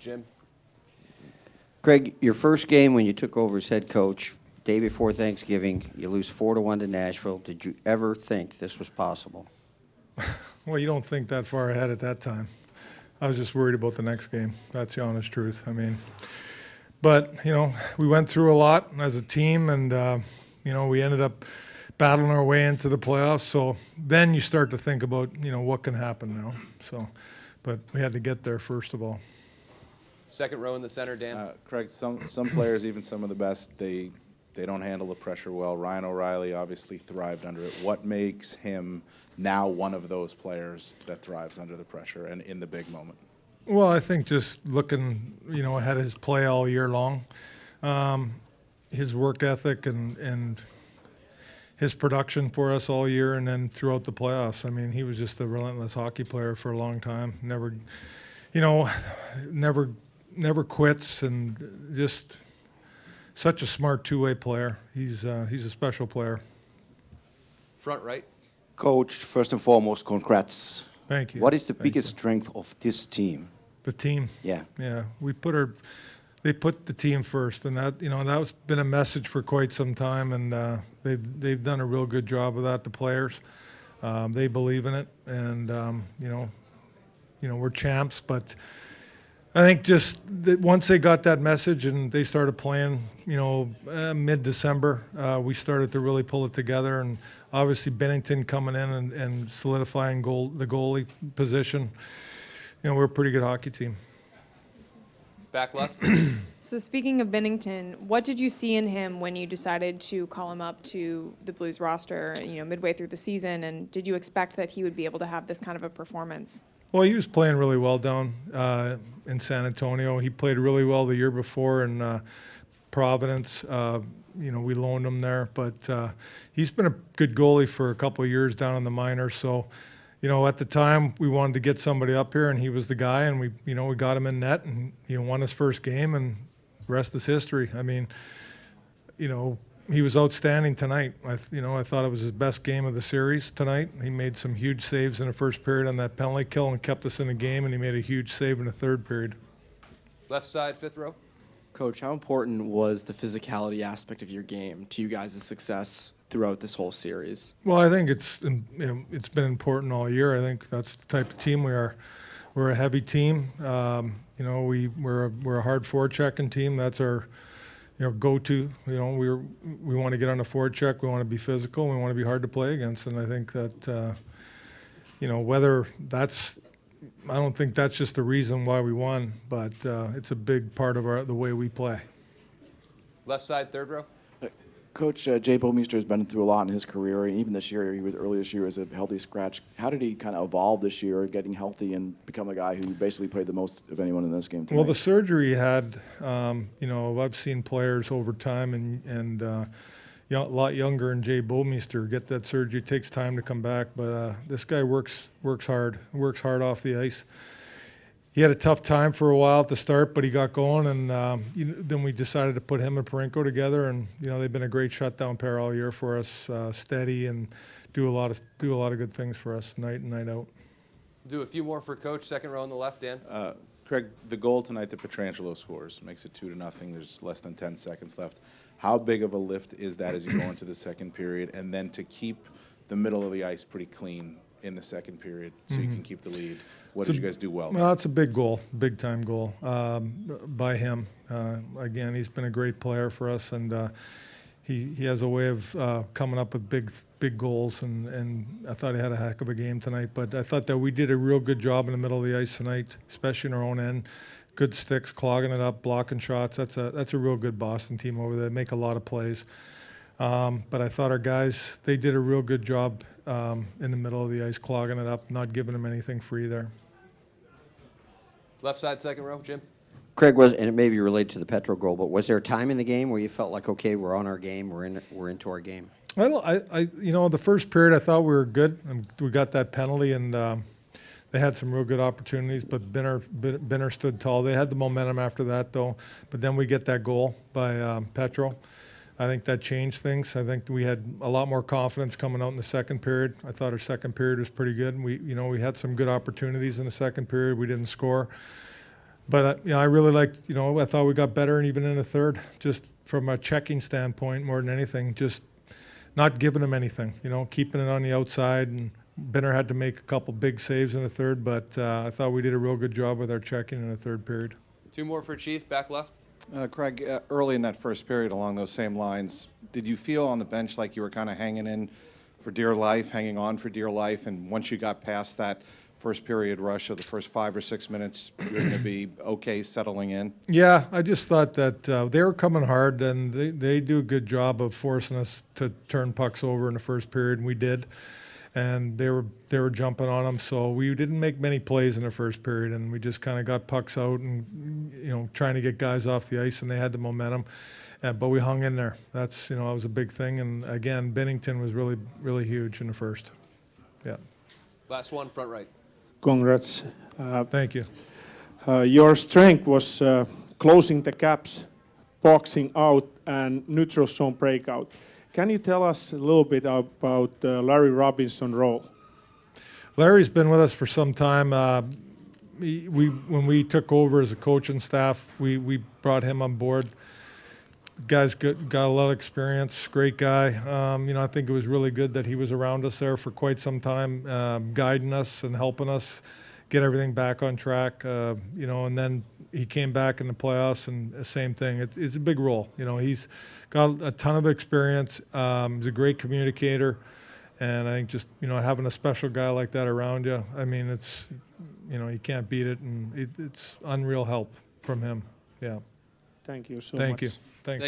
Jim. Craig, your first game when you took over as head coach, day before Thanksgiving, you lose 4-1 to Nashville. Did you ever think this was possible? Well, you don't think that far ahead at that time. I was just worried about the next game. That's the honest truth. I mean, but, we went through a lot as a team, and, we ended up battling our way into the playoffs. So then you start to think about, what can happen now. So, but we had to get there first of all. Second row in the center, Dan. Craig, some players, even some of the best, they don't handle the pressure well. Ryan O'Reilly obviously thrived under it. What makes him now one of those players that thrives under the pressure and in the big moment? Well, I think just looking, at his play all year long, his work ethic and his production for us all year, and then throughout the playoffs. I mean, he was just a relentless hockey player for a long time. Never quits, and just such a smart two-way player. He's a special player. Front right. Coach, first and foremost, congrats. Thank you. What is the biggest strength of this team? The team. Yeah. Yeah. They put the team first, and that's been a message for quite some time, and they've done a real good job of that. The players, they believe in it, and we're champs. But I think just that once they got that message and they started playing, mid-December, we started to really pull it together. And obviously Binnington coming in and solidifying the goalie position, we're a pretty good hockey team. Back left. So speaking of Binnington, what did you see in him when you decided to call him up to the Blues roster, midway through the season? And did you expect that he would be able to have this kind of a performance? Well, he was playing really well down in San Antonio. He played really well the year before in Providence. We loaned him there, but he's been a good goalie for a couple of years down in the minors. So, at the time we wanted to get somebody up here, and he was the guy, and we got him in net, and he won his first game, and the rest is history. I mean, he was outstanding tonight. I thought it was his best game of the series tonight. He made some huge saves in the first period on that penalty kill and kept us in the game, and he made a huge save in the third period. Left side, fifth row. Coach, how important was the physicality aspect of your game to you guys' success throughout this whole series? Well, I think it's been important all year. I think that's the type of team we are. We're a heavy team. We're a hard forechecking team. That's our go-to. We want to get on the forecheck. We want to be physical. We want to be hard to play against. And I think that whether that's, I don't think that's just the reason why we won, but it's a big part of the way we play. Left side, third row. Coach, Jay Bomeister has been through a lot in his career, and even this year, he was early this year as a healthy scratch. How did he kind of evolve this year, getting healthy and become a guy who basically played the most of anyone in this game tonight? Well, the surgery he had, I've seen players over time and a lot younger than Jay Bomeister get that surgery. It takes time to come back, but this guy works hard off the ice. He had a tough time for a while at the start, but he got going, and then we decided to put him and Parenko together, and they've been a great shutdown pair all year for us, steady and do a lot of good things for us night in, night out. Do a few more for Coach. Second row on the left, Dan. Craig, the goal tonight that Pietrangelo scores makes it 2-0. There's less than 10 seconds left. How big of a lift is that as you go into the second period, and then to keep the middle of the ice pretty clean in the second period so you can keep the lead? What did you guys do well? Well, that's a big goal, big-time goal by him. Again, he's been a great player for us, and he has a way of coming up with big goals, and I thought he had a heck of a game tonight. But I thought that we did a real good job in the middle of the ice tonight, especially in our own end. Good sticks, clogging it up, blocking shots. That's a real good Boston team over there. They make a lot of plays. But I thought our guys, they did a real good job in the middle of the ice, clogging it up, not giving them anything free there. Left side, second row, Jim. Craig, and it may be related to the Petro goal, but was there a time in the game where you felt like, okay, we're on our game, we're into our game? The first period I thought we were good, and we got that penalty, and they had some real good opportunities, but Binner stood tall. They had the momentum after that, though. But then we get that goal by Petro. I think that changed things. I think we had a lot more confidence coming out in the second period. I thought our second period was pretty good. We had some good opportunities in the second period. We didn't score. But I really liked. I thought we got better, and even in the third, just from a checking standpoint, more than anything, just not giving them anything. Keeping it on the outside, and Binner had to make a couple big saves in the third. But I thought we did a real good job with our checking in the third period. 2 more for Chief, back left. Craig, early in that first period, along those same lines, did you feel on the bench like you were kind of hanging in for dear life, hanging on for dear life, and once you got past that first period rush of the first 5 or 6 minutes, you're going to be okay settling in? Yeah, I just thought that they were coming hard, and they do a good job of forcing us to turn pucks over in the first period, and we did. And they were jumping on them, so we didn't make many plays in the first period, and we just kind of got pucks out and trying to get guys off the ice, and they had the momentum, but we hung in there. That was a big thing, and again, Binnington was really, really huge in the first. Yeah. Last one, front right. Congrats. Thank you. Your strength was closing the gaps, boxing out, and neutral zone breakout. Can you tell us a little bit about Larry Robinson's role? Larry's been with us for some time. When we took over as a coaching staff, we brought him on board. Guy's got a lot of experience, great guy. I think it was really good that he was around us there for quite some time, guiding us and helping us get everything back on track. And then he came back in the playoffs, and the same thing. It's a big role. He's got a ton of experience. He's a great communicator, and I think just having a special guy like that around you, it's you can't beat it, and it's unreal help from him. Yeah. Thank you so much. Thank you. Thanks.